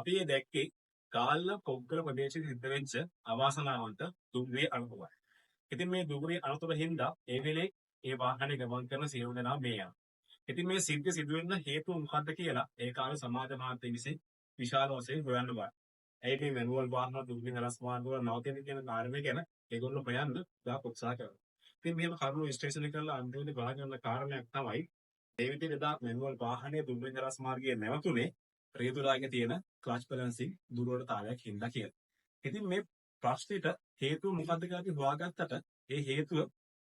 අපි මේ දැක්කේ ගාල්ල කොග්ගල ප්‍රදේශයේ සිද්ධ වෙච්ච අවාසනාවන්ත දුර්වේ අනතුරයි. ඉතින් මේ දුර්වේ අනතුර හින්දා ඒ වෙලේ ඒ වාහනේ ගමන් කරන සියලු දෙනා මේ යනවා. ඉතින් මේ සිද්ධිය සිදු වෙන්න හේතුව මොකක්ද කියලා ඒ කාලේ සමාජ මාධ්‍ය විසින් විශාල වශයෙන් හොයන්න බෑ. ඒ මේ මැනුවල් වාහන දුර්වේ හරස් මාර්ග වල නවතින කියන කාරණේ ගැන ඒගොල්ලෝ හොයන්න ගා උත්සාහ කරනවා. ඉතින් මෙහෙම කරුණු විශ්ලේෂණය කරලා අන්තිමට ගොඩනගන කාරණයක් තමයි මේ විදිහට එදා මැනුවල් වාහනේ දුර්වේ හරස් මාර්ගයේ නැවතුනේ රියදුරාගේ තියෙන ක්ලච් බැලන්සින් දුර්වලතාවයක් හින්දා කියලා. ඉතින් මේ ප්‍රශ්නෙට හේතුව මොකක්ද කියලා අපි හොයාගත්තට ඒ හේතුව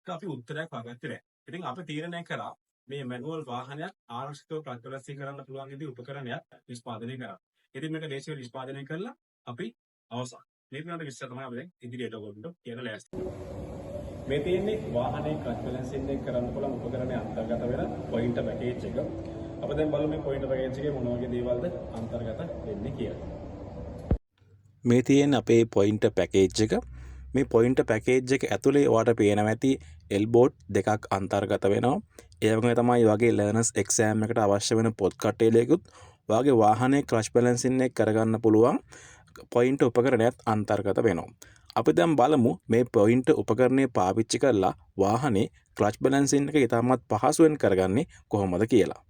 අපි උත්තරයක් හොයාගත්තේ නැහැ. ඉතින් අපි තීරණය කරා මේ මැනුවල් වාහනයක් ආරක්ෂිතව ක්ලච් බැලන්සින් කරන්න පුළුවන් විදිහේ උපකරණයක් නිෂ්පාදනය කරා. ඉතින් මේක දේශීය නිෂ්පාදනය කරලා අපි අවසන්. මේ පිළිබඳ විස්තර තමයි අපි දැන් ඉදිරියට ඔයගොල්ලන්ට කියන ලෑස්ති. මේ තියෙන්නේ වාහනේ ක්ලච් බැලන්සින් එක කරන්න පුළුවන් උපකරණයේ අන්තර්ගත වෙන පොයින්ටර් පැකේජ් එක. අප දැන් බලමු මේ පොයින්ටර් පැකේජ් එකේ මොන වගේ දේවල්ද අන්තර්ගත වෙන්නේ කියලා. මේ තියෙන අපේ පොයින්ටර් පැකේජ් එක. මේ පොයින්ටර් පැකේජ් එක ඇතුලේ ඔයාලට පේනවා ඇති එල්බෝඩ් දෙකක් අන්තර්ගත වෙනවා. ඒ වගේම තමයි ඔයගේ ලර්නර්ස් එක්සෑම් එකට අවශ්‍ය වෙන පොත් කට්ටේලයකුත් ඔයගේ වාහනේ ක්ලච් බැලන්සින් එක කරගන්න පුළුවන් පොයින්ටර් උපකරණයක් අන්තර්ගත වෙනවා. අපි දැන් බලමු මේ පොයින්ටර් උපකරණය පාවිච්චි කරලා වාහනේ ක්ලච් බැලන්සින් එක ඉතාමත් පහසුවෙන් කරගන්නේ කොහොමද කියලා.